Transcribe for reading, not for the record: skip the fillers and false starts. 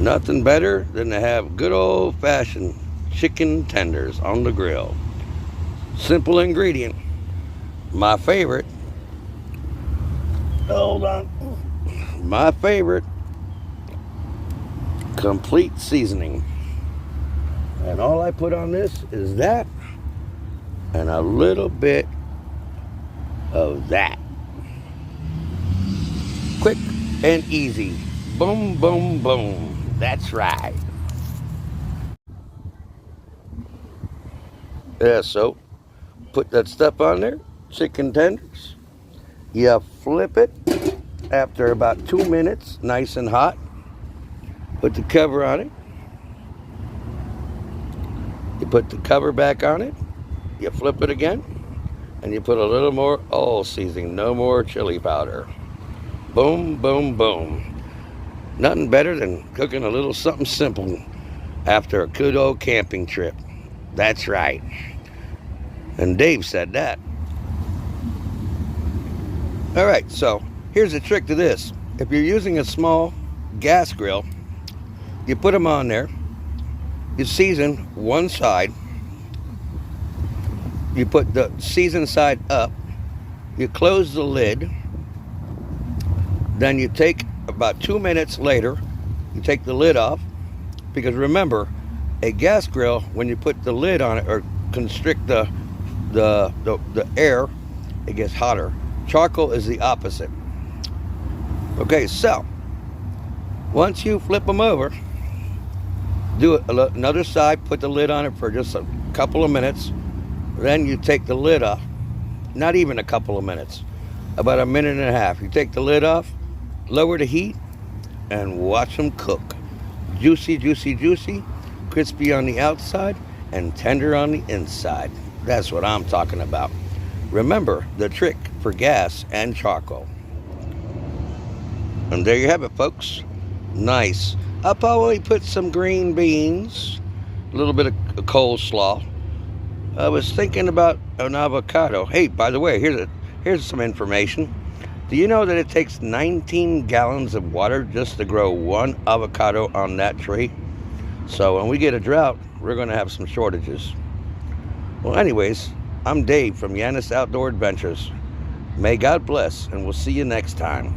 Nothing better than to have good old-fashioned chicken tenders on the grill. Simple ingredient. My favorite. Hold on. My favorite. Complete seasoning. And all I put on this is that and a little bit of that. Quick and easy. Boom, boom, boom. That's right. Yeah, so put that stuff on there, chicken tenders. You flip it after about 2 minutes, nice and hot. Put the cover on it. You put the cover back on it. You flip it again. And you put a little more all seasoning, no more chili powder. Boom, boom, boom. Nothing better than cooking a little something simple after a good old camping trip. That's right. And Dave said that. All right, so here's a trick to this. If you're using a small gas grill, you put them on there. You season one side. You put the seasoned side up. You close the lid. Then you take about 2 minutes later, you take the lid off. Because remember, a gas grill, when you put the lid on it or constrict the air, it gets hotter. Charcoal is the opposite. Okay, so once you flip them over, do it another side, put the lid on it for just a couple of minutes. Then you take the lid off. Not even a couple of minutes, about a minute and a half. You take the lid off, lower the heat, and watch them cook. Juicy, juicy, juicy, crispy on the outside, and tender on the inside. That's what I'm talking about. Remember the trick for gas and charcoal. And there you have it, folks. Nice. I'll probably put some green beans, a little bit of coleslaw. I was thinking about an avocado. Hey, by the way, here's some information. Do you know that it takes 19 gallons of water just to grow one avocado on that tree? So when we get a drought, we're going to have some shortages. Well, anyways, I'm Dave from Yanis Outdoor Adventures. May God bless, and we'll see you next time.